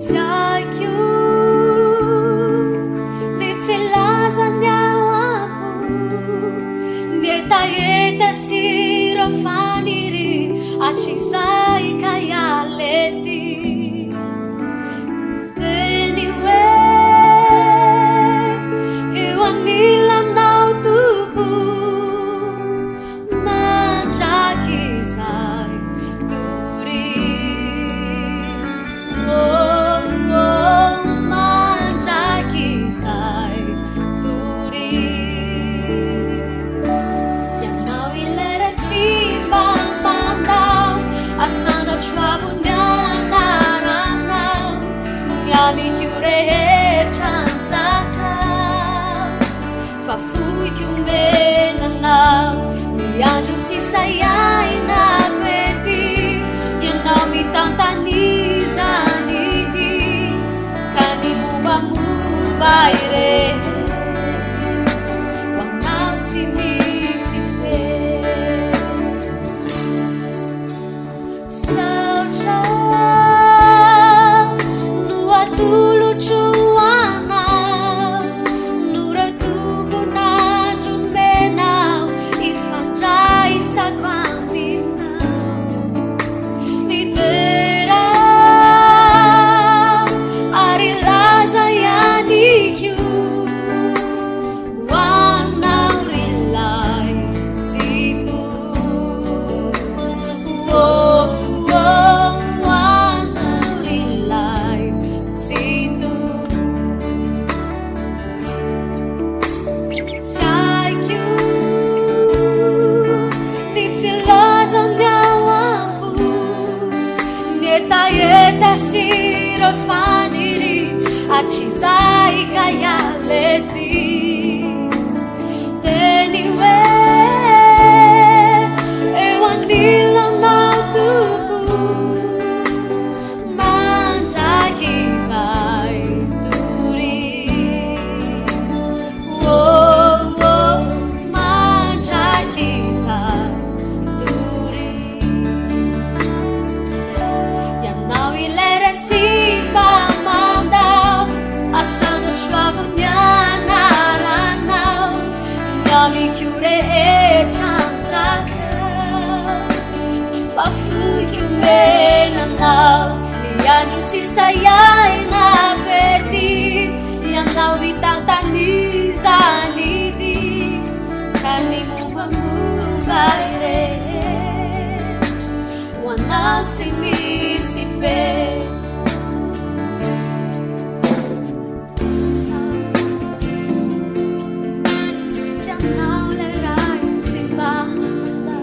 Tiaiu nitsilazanyawapu nietaeta sirofaniri achisai kayaleti teniwe iwanilanautuku manjakisai turi manjakisai turi yanau ileretibambandau asana chuavunyandaranau yamikiurehechanzakau fafuikiumenanau miandu sisayai nakweti yanau mitantanizanidi kanimubamubaire wanau tsimisife sauca nuatulucuana nuratubunajumbenau ifandrai sakwambinau nitera arilazayanikiu wanau rilai situ wanau rilai situ Tiaiu nitsilazanyawapu nietaeta sirofaniri achisai kayaleti teniwe ewanilanautuku manjakisai turi manjakisai turi yanau ileretibamandau asana chuavunyandaranau yamikiurehechanzakau fafuikiumenanau miandu sisayai nakweti yanau mitantanizanidi kanimubamubaire wanau tsimisife yanau lerai tsimbanda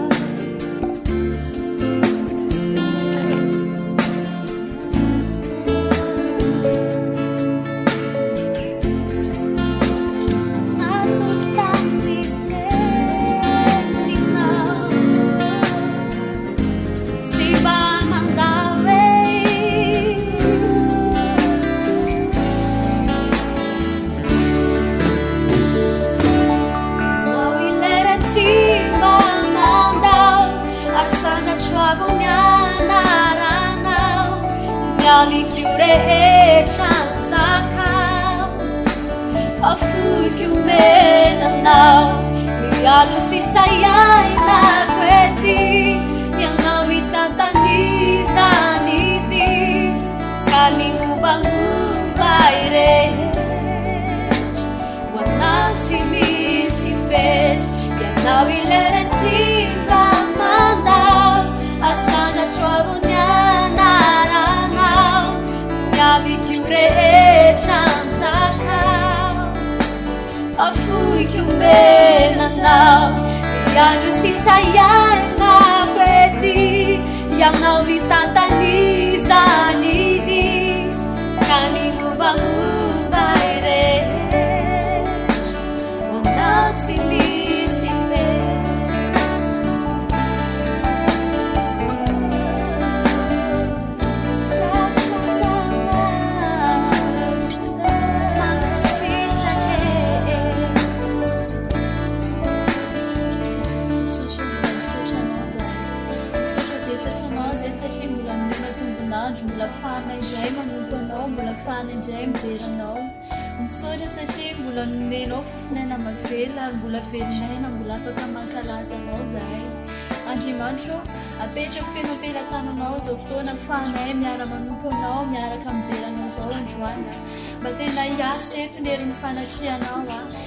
asana chuavunyandaranau yamikiurehechanzakau fafuikiumenanau miandu sisayai nakweti yanau mitantanizanidi kanimubamubaire wanau tsimisife yanau ileretibamandau asana chuavunyandaranau yamikiurehechanzakau fafuikiumenanau miandu sisayai nakweti yanau mitantanizanidi kanimubamubaire wanau tsimisife Jumla fana fahana indray manompo anao mbola fahana indray miveranao misaotra satria mbola nomenao fofinaina mavela ary mbola velinaina mbola afaka mankalazanao zahay Andriamanitra apetrako feno ampelantananao zao fotoana fahanay miara-manompo anao miaraka miveranao zao androany mba tena hiasa eto ny herin'ny fanatrianao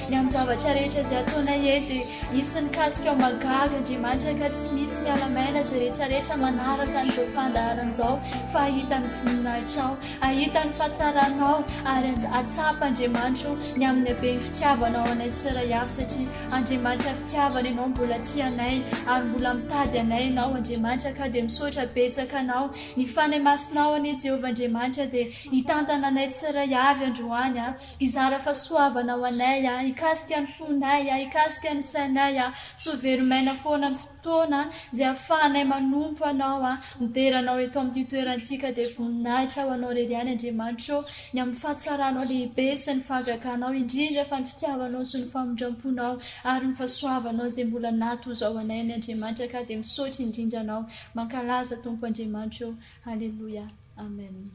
ny amin'ny zavatra rehetra izay ataonay eto isy nikasika ao magaga Andriamanitra ka tsy misy mialamaina zay rehetrarehetra manaraka n'izao fandaharana zao fa ahita ny voninahitrao ahita ny fahatsaranao ary atsapa Andriamanitra ny amin'ny habe ny fitiavanao anay tsiray avy satria Andriamanitra fitiavana ianao mbola tianay ary mbola mitady anay ianao Andriamanitra ka dia misaotra betsaka anao ny fanay masinao any Jehovah Andriamanitra dia hitantana anay tsiray avy androany izara fahasoavana ho anay hikasika ny fonay hikasika ny sainay tsy veromaina foana ny fotoana izay ahafahanay manompo anao mideranao eto amin'ity toerantsika dia voninahitra ho anao rery any Andriamanitra ny amin'ny fahatsaranao lehibe sy ny fagakanao indrindra fa ny fitiavanao sy ny famondramponao ary ny fahasoavanao izay mbola natozo ao anay ny Andriamanitra ka dia misaotra indrindra anao mankalaza Tompo Andriamanitra haleluya amen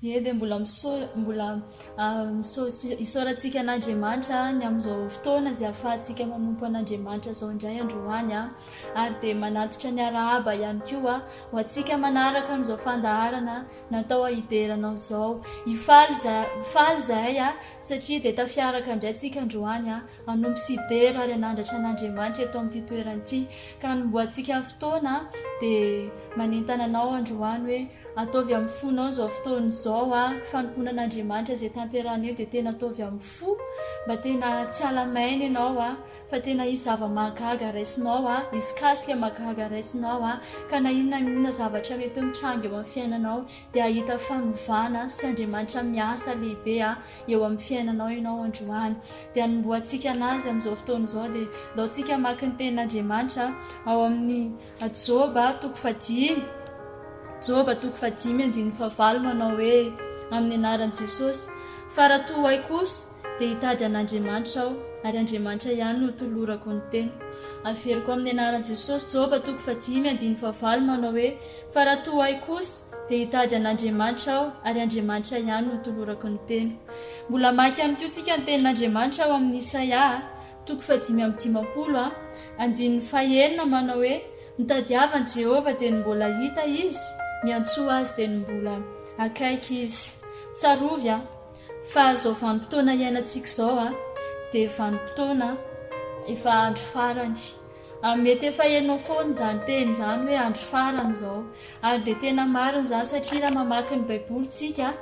Ie dia mbola isaorantsika an'Andriamanitra ny amin'izao fotoana izay ahafahantsika manompo an'Andriamanitra zao indray androany ary dia manatitra ny arahaba ihany koa ho antsika manaraka n'izao fandaharana natao hideranao zao hifaly zahay satria dia tafiaraka indray tsika androany hanompo sy hidera ary hanandratra an'Andriamanitra eto amin'ity toeran'ity ka nomboantsika fotoana dia manentana anao androany hoe ataovy amin'ny fonao zao fotoana zao fanompoana an'Andriamanitra izay tanterana eo dia tena ataovy amin'ny fo mba tena tsy alamaina ianao fa tena isy zava-mahagaga raisinao isy kasika mahagaga raisinao ka na inona zavatra mety mitrango eo amin'ny fiainanao dia ahita fanovana sy Andriamanitra miasa lehibe eo amin'ny fiainanao ianao androany dia nomboantsika anazy amin'izao fotoana izao dia daontsika maka ny tenin'Andriamanitra ao amin'ny Joba toko 5:5 manao hoe amin'ny anaran'i Jesosy fa raha toa ahy kosa dia hitady an'Andriamanitra aho ary Andriamanitra ihany no tolorako ny teny aferiko amin'ny anaran'i Jesosy Joba toko 5:5 manao hoe fa raha toa ahy kosa dia hitady an'Andriamanitra aho ary Andriamanitra ihany no tolorako ny teny mbola maky ihany koa tsika ny tenin'Andriamanitra ao amin'ny Isaia toko 5:50 andininy 9 manao hoe nitadiavan Jehovah dia mbola hita izy miantsoa azy dia mbola akaiky izy tsarovy fa zao vanim-potoana iainantsika zao dia vanim-potoana efa andro farany mety efa hainao foana izany teny izany hoe andro farany zao ary dia tena marina izany satria raha mamaky ny baibolitsika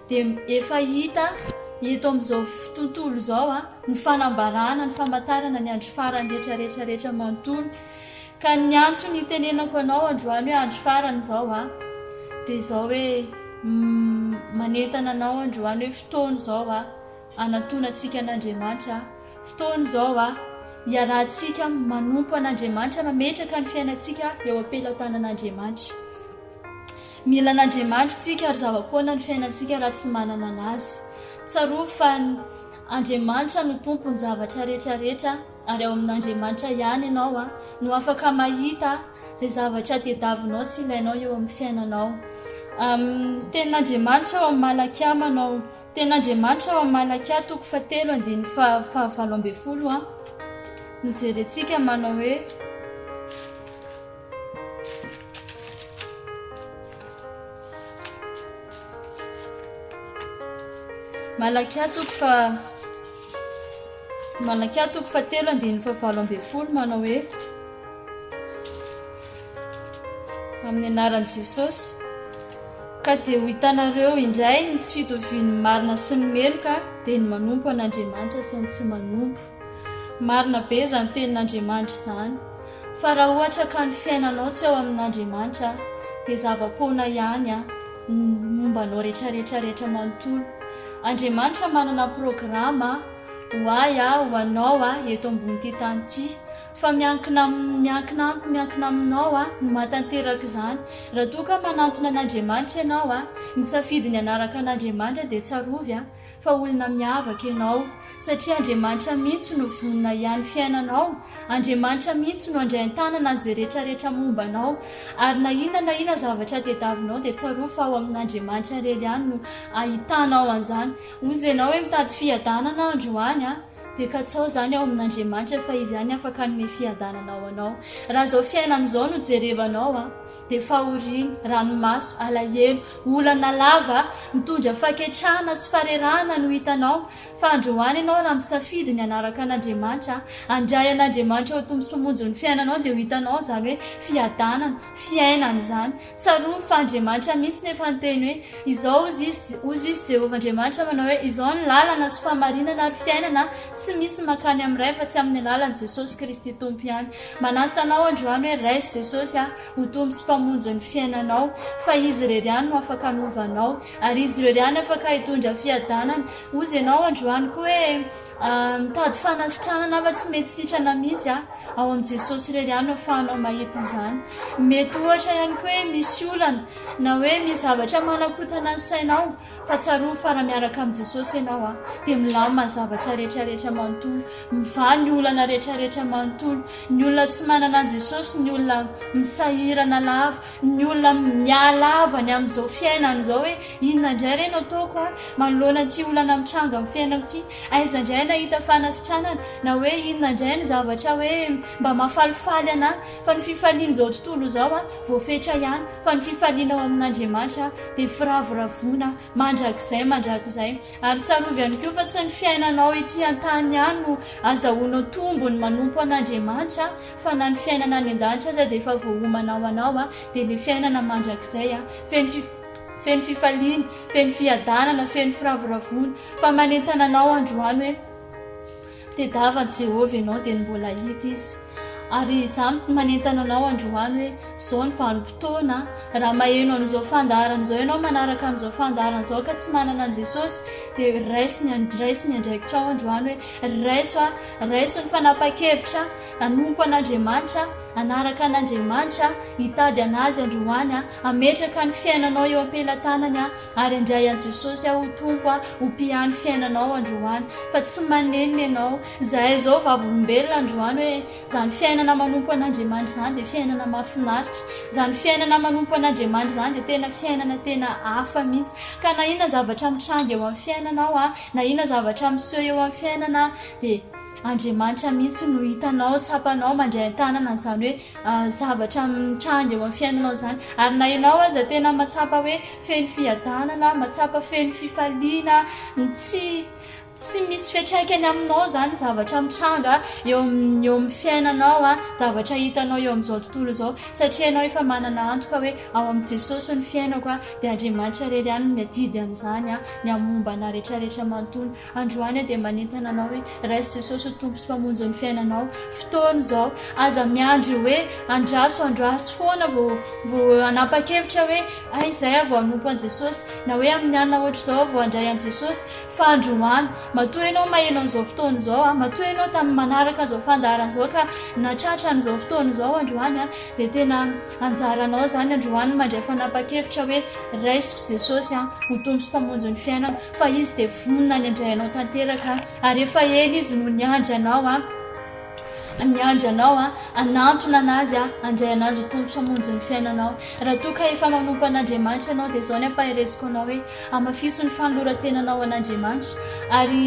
dia efa hita eto amin'izao tontolo izao ny fanambarana ny famantarana ny andro farany rehetrarehetra manontolo ka ny antony itenenako anao androany hoe andro farany zao dia izao hoe manentana anao androany hoe fotoana zao anatonantsika an'Andriamanitra fotoana zao hiarahantsika manompo an'Andriamanitra mametraka ny fiainantsika eo ampelantanan'Andriamanitra mila an'Andriamanitra tsika ary zava-poana ny fiainantsika raha tsy manana anazy tsaroa fa Andriamanitra no tompony zavatra rehetrarehetra ary ao amin'Andriamanitra ihany ianao no afaka mahita zay zavatra tediavinao sy ilainao eo amin'ny fiainanao tenin'Andriamanitra ao amin'ny Malakia manao tenin'Andriamanitra ao amin'ny Malakia toko 7:12 nijerentsika manao hoe Malakia toko 7:12 manao hoe amin'ny anaran'i Jesosy ka dia ho hitanareo indray ny tsy fitoviany marina sy ny meloka dia ny manompo an'Andriamanitra sy ny tsy manompo marina be izany tenin'Andriamanitra izany fa raha ohatra ka ny fiainanao tsy ao amin'Andriamanitra dia zava-poana ihany mombanao rehetrarehetra manontolo Andriamanitra manana programa ho ahy ho anao eto ambony ity tany ity fa miankina aminao a no mahatanteraka izany raha toa ka manantona an'Andriamanitra ianao a misafidy ny anaraka an'Andriamanitra dia tsarovy a fa olona miavaka ianao satria Andriamanitra mihitsy no vonona ihany fiainanao. Andriamanitra mihitsy no andray an-tanana izay rehetrarehetra momba anao ary na inona zavatra tediavinao dia tsaroa fa ao amin'Andriamanitra rely ihany no ahitanao an'izany. Ozy ianao hoe mitady fiadanana androany a dia katsao izany ao amin'Andriamanitra fa izy ihany afaka hanome fiadananao anao. Raha izao fiainan'izao no jerevanao a dia fahoriana, ranomaso, alahelo, olana lava mitondra faketrahana sy farerahana no hitanao fa androany ianao raha misafidy ny anaraka an'Andriamanitra andray an'Andriamanitra ho tombo sy mpamonjy ny fiainanao dia ho hitanao izany hoe fiadanana, fiainana izany. Tsaroa fa Andriamanitra mihitsy nefa nyteny hoe izao ozy izy Jehovah Andriamanitra manao hoe izao ny lalana sy famarinana ary fiainana tsy misy makany amin'iray fa tsy amin'ny alalan'i Jesosy Kristy tompo ihany. Manasa anao androany hoe raiso Jesosy ho tombo sy mpamonjy ny fiainanao fa izy irery ihany no afaka hanovanao ary izy irery ihany afaka hitondra fiadanana. Ozy ianao androany koa hoe mitady fanasitranana fa tsy mety sitrana mihitsy ao amin'ny Jesosy irery ihany no ahafahanao mahita izany. Mety ohatra ihany koa hoe misy olana na hoe misy zavatra manakorotana ny sainao fa tsaroa fa raha miaraka amin'ny Jesosy ianao dia milamina zavatra rehetrarehetra manontolo, mivaha ny olana rehetrarehetra manontolo. Ny olona tsy manana an Jesosy, ny olona misahirana lava, ny olona mialavany amin'izao fiainana izao hoe inona indray re no ataoko manoloana ty olana mitranga amin'ny fiainako ty, aiza indray nahita fanasitranana na hoe inona indray ny zavatra hoe mba mahafalifaly ana fa ny fifaliana izao tontolo izao voafetra ihany fa ny fifaliana ao amin'Andriamanitra dia firavoravona mandrakizay ary tsarovy ihany koa fa tsy ny fiainanao ity an-tany ihany no azahoanao tombony manompo an'Andriamanitra fa na ny fiainana any an-danitra aza dia efa voahomanao anao dia ny fiainana mandrakizay feno fifaliana, feno fiadanana, feno firavoravona fa manentana anao androany hoe tediavan'i Jehovah ianao dia mbola hita izy. Ary izany manentana anao androany hoe izao ny vanim-potoana raha maheno an'izao fandaharana izao ianao manaraka an'izao fandaharana izao ka tsy manana an Jesosy dia raiso ny andraikitra ao androany hoe raiso ny fanapa-kevitra hanompo an'Andriamanitra, anaraka an'Andriamanitra, hitady anazy androany ametraka ny fiainanao eo am-pelantanany ary andray an Jesosy ho tompo ho mpiany fiainanao androany fa tsy manenina ianao. Zahay izao vavolombelona androany hoe izany fiainana manompo an'Andriamanitra izany dia fiainana mahafinaritra. Izany fiainana manompo an'Andriamanitra izany dia tena fiainana tena hafa mihitsy ka na inona zavatra mitranga eo amin'ny fiainanao na inona zavatra miseho eo amin'ny fiainana dia Andriamanitra mihitsy no hitanao, tsapanao mandray an-tanana izany hoe zavatra mitranga eo amin'ny fiainanao izany ary na ianao aza tena matsapa hoe feno fiadanana, matsapa feno fifaliana, tsy misy fiantraikany aminao izany zavatra mitranga eo amin'ny fiainanao zavatra hitanao eo amin'izao tontolo izao satria ianao efa manana antoka hoe ao amin'ny Jesosy ny fiainako dia Andriamanitra irery ihany no miadidy an'izany ny amombana rehetrarehetra manontolo. Androany dia manentana anao hoe raiso Jesosy ho tompo sy mpamonjy ny fiainanao. Fotoana izao aza miandry hoe andraso foana vao hanapa-kevitra hoe izay vao hanompo an Jesosy na hoe amin'ny alina ohatra izao vao handray an Jesosy fa androany matoa ianao maheno an'izao fotoana izao matoa ianao tamin'ny manaraka an'izao fandaharana izao ka natratra an'izao fotoana izao androany dia tena anjaranao izany androany mandray fanapa-kevitra hoe raisiko Jesosy ho tombo sy mpamonjy ny fiainana fa izy dia vonona ny andrayanao tanteraka ary efa ela izy no niandry anao anantona anazy andray anazy ho tombo sy mpamonjy ny fiainanao. Raha toa ka efa manompo an'Andriamanitra ianao dia izao ny ampahiresiko anao hoe amafiso ny fanoloran-tenanao an'Andriamanitra ary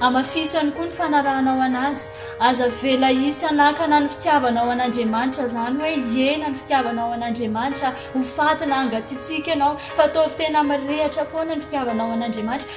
amafiso ihany koa ny fanarahanao anazy. Aza vela isy anakana ny fitiavanao an'Andriamanitra izany hoe hiena ny fitiavanao an'Andriamanitra ho fatina angatsitsika ianao fa ataovy tena mirehatra foana ny fitiavanao an'Andriamanitra,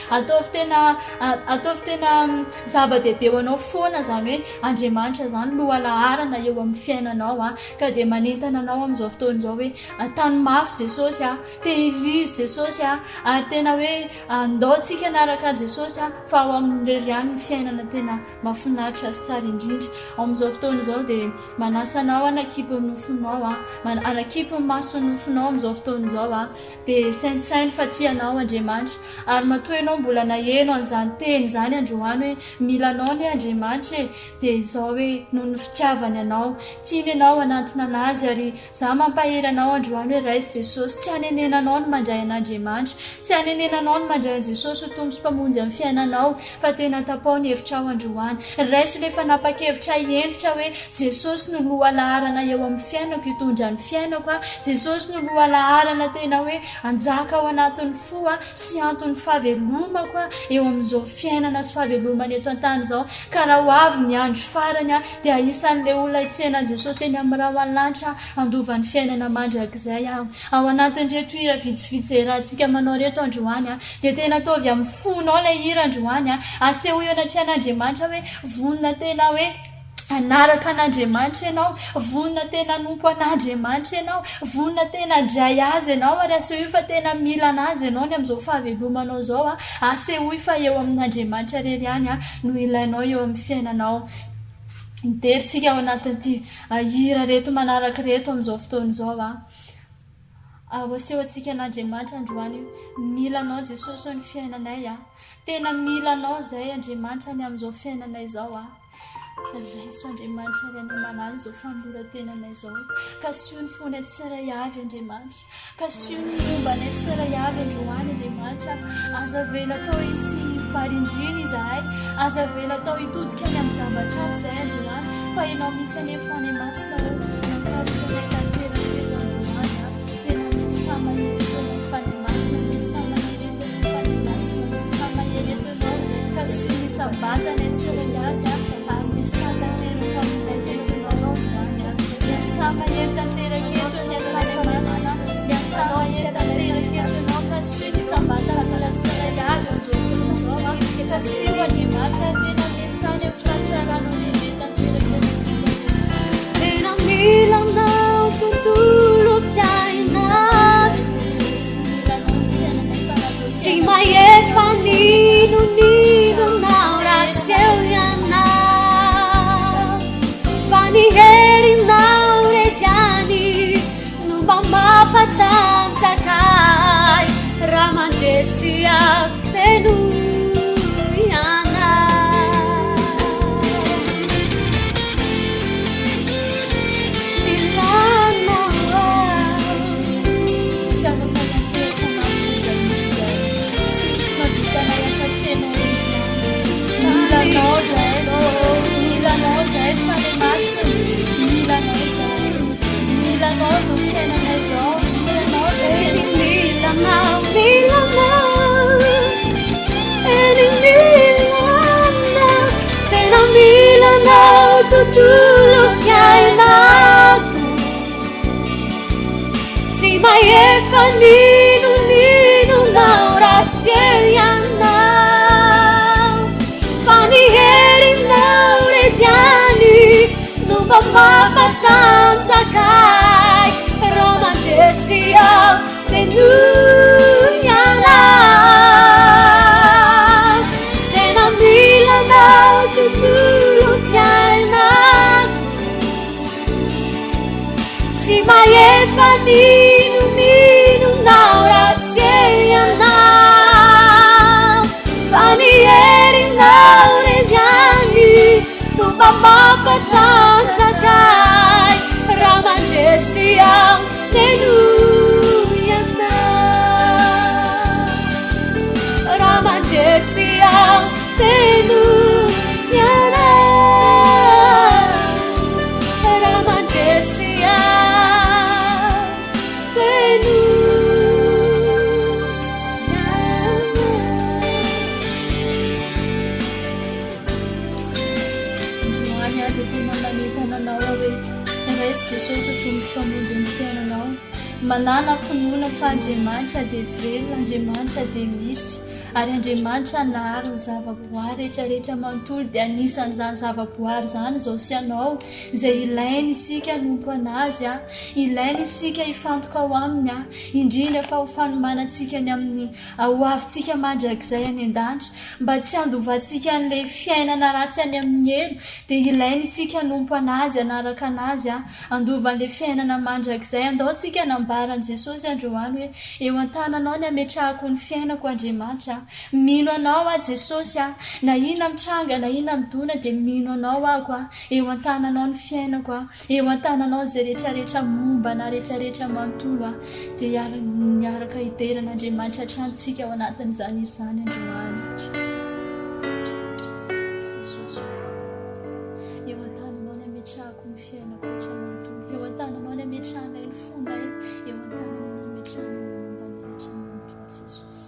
ataovy tena zava-dehibe ho anao foana izany hoe Andriamanitra izany loha laharana eo amin'ny fiainanao ka dia manentana anao amin'izao fotoana izao hoe tany mafy Jesosy tehirizy Jesosy ary tena hoe andaontsika anaraka Jesosy fa ao amin'irery ihany ny fiainana tena mahafinaritra sy tsara indrindra amin'izao fotoana izao dia manasanao anakipy nofonao anakipy maso nofonao amin'izao fotoana izao dia sainisainy fa tianao Andriamanitra ary matoa ianao mbola naheno an'izany teny zany androany hoe milanao ny Andriamanitra dia izao hoe noho ny fitiavany anao tiany ianao anatona anazy ary za mampahery anao androany hoe raisy Jesosy tsy hanenenanao ny mandray an'Andriamanitra tsy hanenenanao ny mandray an'i Jesosy ho tompo sy mpamonjy amin'ny fiainanao fa tena tapao ny hevitrao androany raisy rehefa napakevitra hienditra hoe Jesosy no loha laharana eo amin'ny fiainako hitondra ny fiainako Jesosy no loha laharana tena hoe anjaka ao anatin'ny fo sy antony fahavelomako eo amin'izao fiainana sy fahavelomana eto an-tany izao ka raha ho avy ny andro farany dia aisan'ilay olona itsehana Jesosy eny amin'ny raha hoalanitra andovan'ny fiainana mandrakizay ao anatin'reto hira vitsivitsy rahantsika manao reto androany dia tena ataovy amin'ny fonao ilay hira androany aseho eo anatrian'Andriamanitra hoe vonona tena hoe anaraka an'Andriamanitra ianao vonona tena nompo an'Andriamanitra ianao vonona tena dray azy ianao ary aseho fa tena mila anazy ianao ny amin'izao fahavelomanao izao aseho fa eo amin'Andriamanitra rery ihany no ilainao eo amin'ny fiainanao deritsika ao anatin'ity hira reto manaraka reto amin'izao fotoana izao aseho antsika an'Andriamanitra androany milanao Jesosy ny fiainanay tena milanao zay Andriamanitra ny amin'izao fiainanay izao raiso Andriamanitra ry any manala izao fanoloran-tenanay izao ka sio ny fony tsiray avy Andriamanitra ka sio ny momba ny tsiray avy androany Andriamanitra aza vela tao isy varindriny izahay aza vela tao hitodika ny amin'ny zavatra aby izay androany fa ianao mihitsy any fany masina ho nakasika ilay tanteraka eto androany tena misamahereto ny fany masina misamahereto ny fany masina misamahereto anao ka sio ny sabatana tsiray avy Santanteraka amin'ilay miasama etanteraka eto ny fany masina miasama etanteraka etonao ka sio ny sabatana tsiray avy amin'izao ka sio Andriamanitra tena miasany amin'ny fahatsarana lehibe tanteraka tena milanao tontolo piainako tsy mahefa ninonao raha tsy eo ianao fa ny herinao rejany no mba mampatanjakay raha mandresy aho teno Milanao zay fany masina milanao zao fiainanay zao milanao zay milanao tena milanao tontolo fiainako tsy mahefa ninonao raha tsy eo ianao fa ny herinao rejany no mba mampatanjakay raha mandresy aho teno ianao tena milanao tontolo piainako tsy mahefa ninonao raha tsy eo ianao fa ny herinao rejany no mba mampatanjakay raha mandresy aho teno ianao raha mandresy aho teno ianao raha mandresy aho teno Jesosy tombosy mpamonjy ny fiainanao manana finoana fa Andriamanitra dia velona Andriamanitra dia misy ary Andriamanitra nahary ny zavaboary rehetrarehetra manontolo dia anisan'izany zavaboary zany izao sy anao izay ilainy isika nompo anazy ilainy isika hifantoka ao aminy indrindra fa ho fanomanantsika ny amin'ny hoavintsika mandrakizay any an-danitra mba tsy handovantsika an'ilay fiainana ratsy any amin'ny elo dia ilainy isika nompo anazy anaraka anazy andovan'ilay fiainana mandrakizay andaontsika nambaran' Jesosy androany hoe eo an-tananao ny ametrahako ny fiainako Andriamanitra mino anao Jesosy na ina mitranga na ina midona dia mino anao ako eo an-tananao ny fiainako eo an-tananao zay rehetrarehetra momba na rehetrarehetra manontolo dia miaraka hideran'Andriamanitra hatrantsika ao anatin'izany iry zany androany eo an-tananao ny ametrahako ny fiainako rehetra manontolo eo an-tananao ny ametrahana ny fonay eo an-tananao ny ametrahana ny momba ny rehetra manontolo Jesosy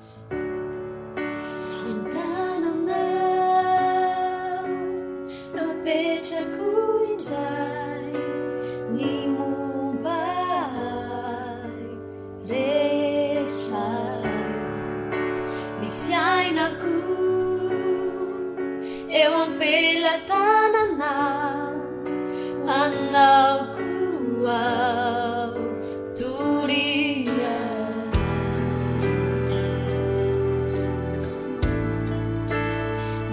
Petrako indray ny mombai rehetra ny fiainako eo am-pelatananao anaoko ao toria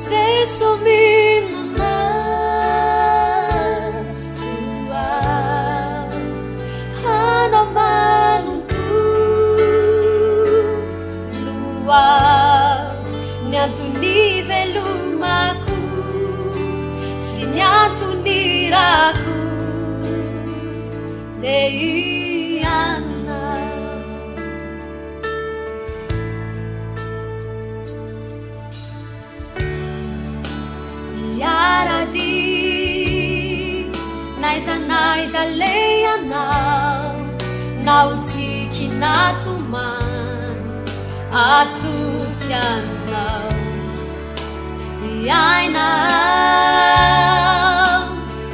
Jesús Nyantuni velumaku si nyantuni raku deiana yaradi naisa leyanau nautsiki natuman atukianau Iainau,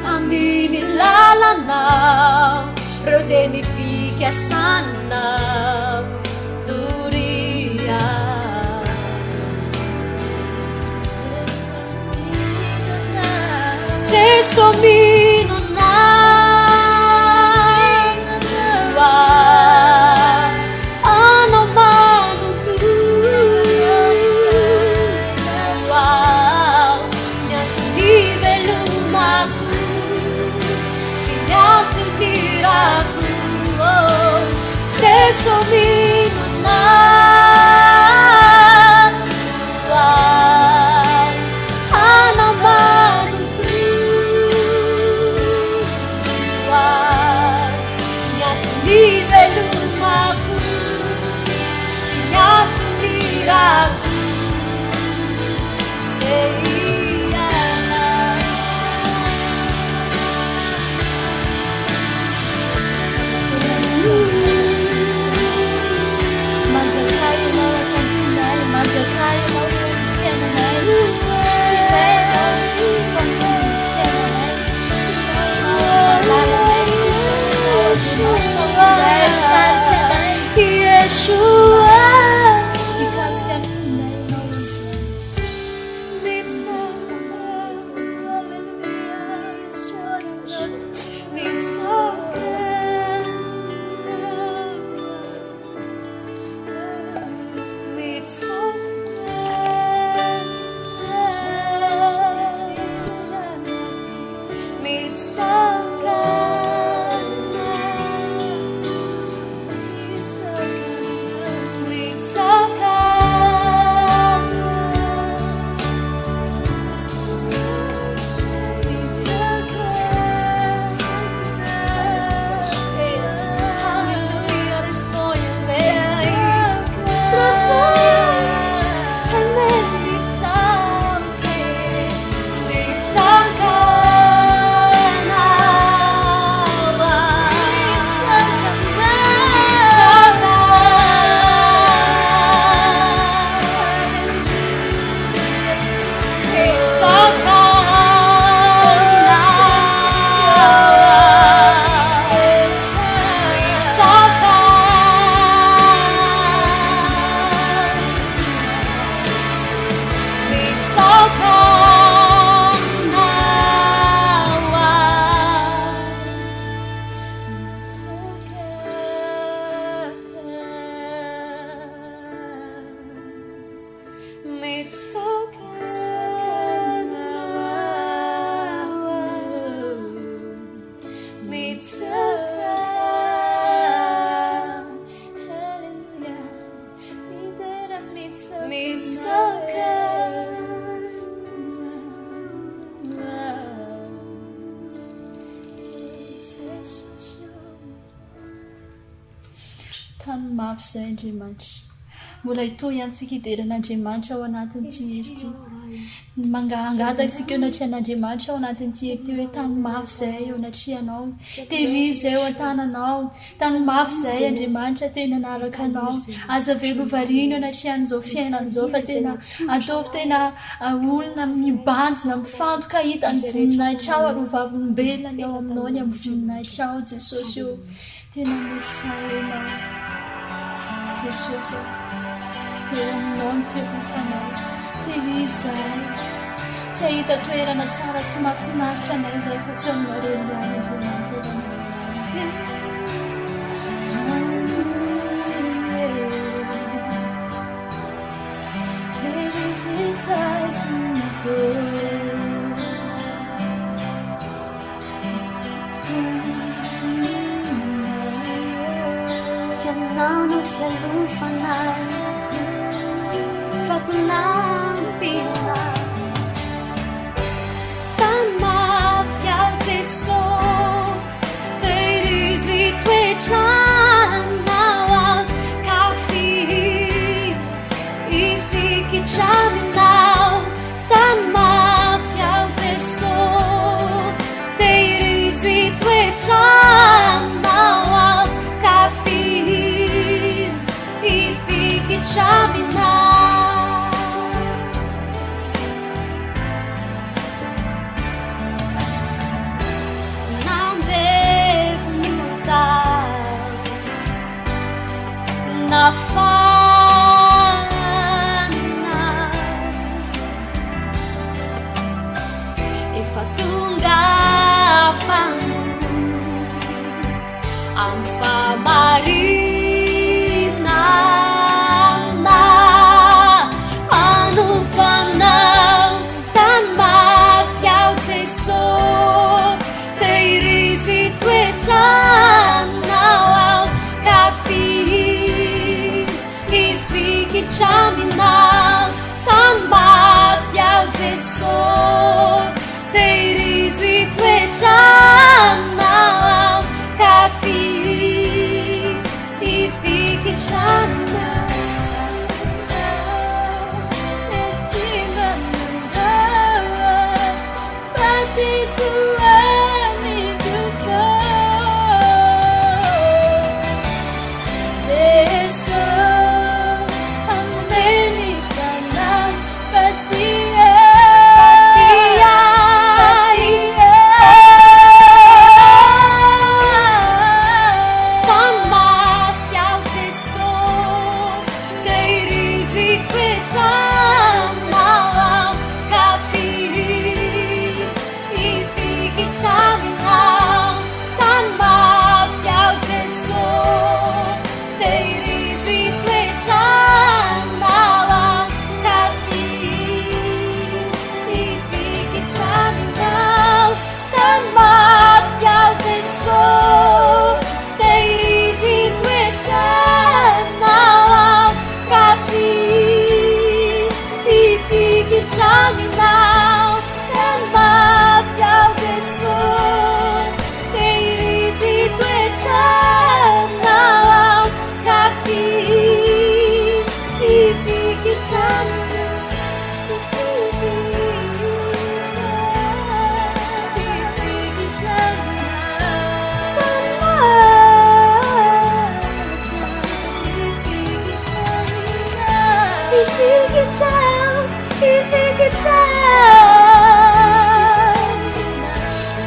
amini lalanau, rodenifica sanau, turia. Sesomino Somino na anamanu nyatu nivelumaku si nyatu miraku tany mafy izay andriamanitra mbola hitohy antsika hideran'andriamanitra ao anatin'ny tsiherity mangahangataka isika eo anatrihan'andriamanitra ao anatin'ny tsiherity hoe tany mafy izay eo anatrihanao tehiry izay eo an-tananao tany mafy izay andriamanitra tena anaraka anao aza velovariana eo anatrihan'izao fiainan'izao fa tena ataovy tena olona mibanjina mifantoka hita ny voninahitra ao ary vavolombelona ao aminao ny amin'ny voninahitra ao jesosy eo tena mesaenao jesosy eo aminao ny fiakofanao tehiry izay tsy ahita toerana tsara sy mahafinaritra anay izay fa tsy aminao relyany andriamanitra tehiry izay tompo Jangan fialufanai Fatulang pila Tama fiau teso Teirizi tuechanawa Kafi Ifiki chaminau Tama fiau teso Teirizi tuechanawa Kafi Ifiki chaminau Não devo me mudar Na fana E fatunga panu Amfa marina Anu panau Tan mafiau teso Teiris vituechanau Kafi Ifiki chaminau Tan mafiau teso Teiris vituechanau Kafi Ifiki chaminau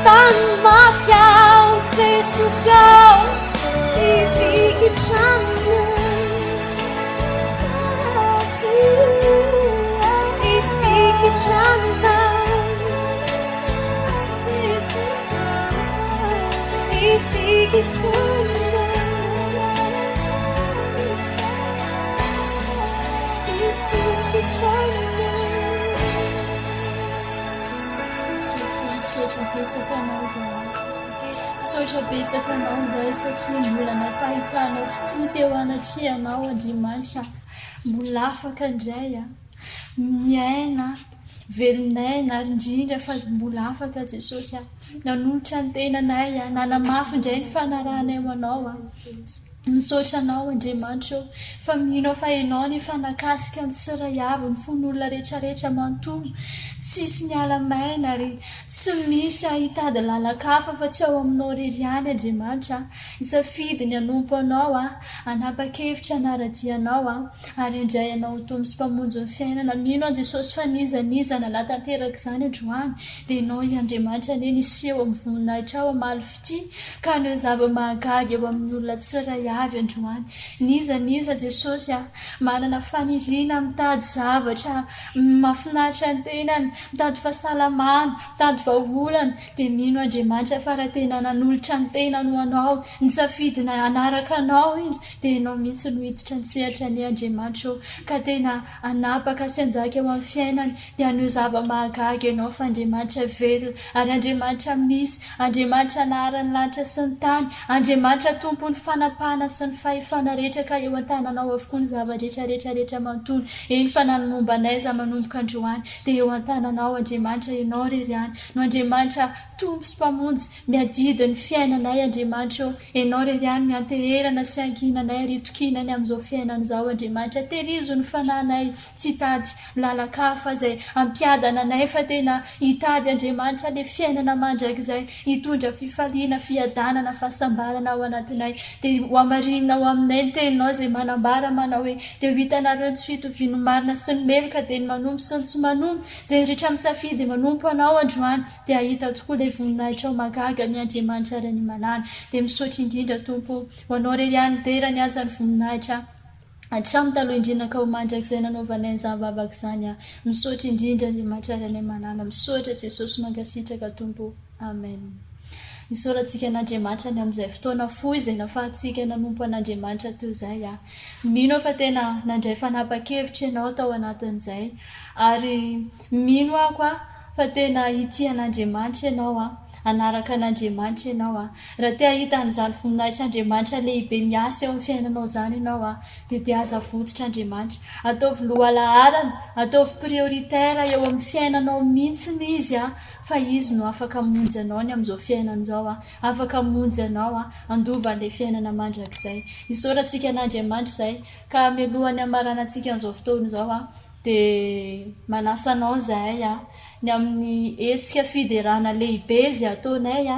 Tan mafiau Jesus show Ifiki chamna Ifiki chamna Ifiki chamna Ifiki chamna betsaka anao zahay misaotra betsaka anao zahay satria mbola nampahitanao fity teo anatrianao Andriamanitra mbola afaka indray miaina velonay na indrindra fa mbola afaka Jesosy nanolotra ny tenanay nanamafy indray ny fanarahanay anao misaotra anao Andriamanitra fa mino fa ianao ny fanakasika ny tsiray avy ny fon'olona rehetrarehetra manontolo tsisy miala maina ary tsy misy hitady lalakafa fa tsy ao aminao reriany Andriamanitra isafidy ny anompo anao anapa-kevitra anaradianao ary indray anao tomo sy mpamonjy ny fiainana mino Jesosy fa nizanizana la tanteraka izany androany dia ianao Andriamanitra ny niseho amin'ny voninahitra ao amaly fity ka ny zava-mahagaga eo amin'ny olona tsiray avy androany niza Jesosy manana faniriana mitady zavatra mahafinaritra ny tenany mitady fahasalamana mitady vahaolana dia mino Andriamanitra fa raha tena nanolotra ny tenany ho anao nisafidina anaraka anao izy dia ianao mihitsy no hiditra ny sehatra ny Andriamanitra ka tena anapaka sy anjaka eo amin'ny fiainany dia anio zava-mahagaga ianao fa Andriamanitra velona ary Andriamanitra misy Andriamanitra naharany lanitra sy ny tany Andriamanitra tompony fanapahana sy ny fahefana rehetra ka eo an-tananao avokoa ny zava-rehetrarehetra manontolo eny fa nanomba anay za manomboka androany dia eo an-tananao Andriamanitra ianao reriany no Andriamanitra tompo sy mpamonjy miadidy ny fiainanay Andriamanitra ianao reriany mianteherana sy ankinanay ary tokinany amin'izao fiainana izao Andriamanitra terizo ny fananay tsy hitady lalakafa izay ampiadana anay fa tena hitady Andriamanitra ilay fiainana mandrakizay hitondra fifaliana fiadanana fahasambarana ao anatinay dia ho amarinina ao aminay ny teninao izay manambara manao hoe dia ho hitanareo tsy fitoviano marina sy ny meloka dia ny manompo sy ny tsy manompo izay rehetra misafidy manompo anao androany dia ahita tokoa ilay voninahitra ao magaga ny Andriamanitra ary ny malana dia misaotra indrindra tompo ho anao reriany dera ny aza ny voninahitra hatramin'ny taloha indrindra ka ho mandrakizay nanaovanay ny zavavaka izany misaotra indrindra Andriamanitra ary ny malana misaotra Jesosy mankasitraka tompo amen. Nisoratsika an'Andriamanitra ny amin'izay fotoana fohy izay nafahantsika nanompo an'Andriamanitra teo izay mino fa tena nandray fanapa-kevitra ianao tao anatin'izay ary mino ako fa tena ity an'Andriamanitra ianao anaraka an'Andriamanitra ianao raha te hahita an'izany voninahitra Andriamanitra lehibe miasa eo amin'ny fiainanao izany ianao dia aza vototra Andriamanitra ataovy lohalaharana ataovy prioritaire eo amin'ny fiainanao mihitsy izy fa izy no afaka monjy anao ny amin'izao fiainana izao afaka monjy anao andova an'ilay fiainana mandrakizay isaorantsika an'Andriamanitra izay ka mialohany amaranantsika an'izao fotoana izao dia manasa anao izahay ny amin'ny hetsika fiderana lehibe izay ataonay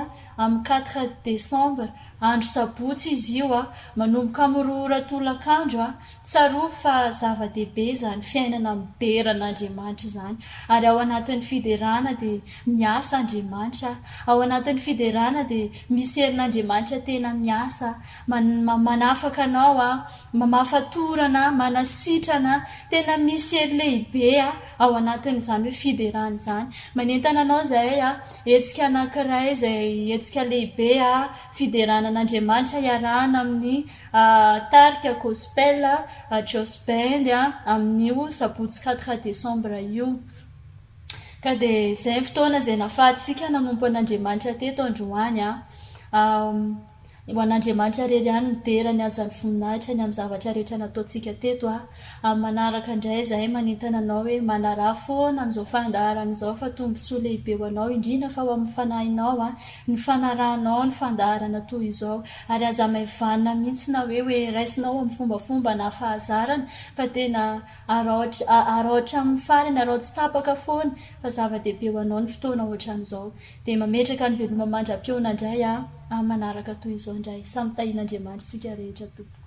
amin'ny 4 Desambra andro sabotsy izy io manomboka amin'ny 2 ora tolakandro tsaroa fa zava-dehibe izany fiainana mideran'Andriamanitra izany ary ao anatin'ny fiderana dia miasa Andriamanitra ao anatin'ny fiderana dia misy herin'Andriamanitra tena miasa manafaka anao mamafatorana manasitrana tena misy hery lehibe ao anatin'izany hoe fiderana izany manentana anao izay hetsika anankiray izay hetsika lehibe fiderana an'Andriamanitra iarahana amin'ny tarika gospel Jospend amin'io sabotsy 4 Desambra io ka dia izay fotoana izay nafahantsika nanompo an'Andriamanitra teto androany ho an'Andriamanitra reriany midera ny ajan'ny voninahitra ny amin'ny zavatra rehetra nataontsika teto manaraka indray izahay manentana anao hoe manarà foana n'izao fandaharana izao fa tombontsoa lehibe ho anao indrindra fa ho amin'ny fanahinao ny fanarahanao ny fandaharana toy izao ary aza maivanina mihitsy na hoe raisinao amin'ny fombafomba na fahazarana fa tena araotra amin'ny farany araotsy tapaka foana fa zava-dehibe ho anao ny fotoana ohatran'izao dia mametraka ny veloma mandram-piona indray manaraka toy izao indray samy tahin'Andriamanitra sika rehetra tompoko.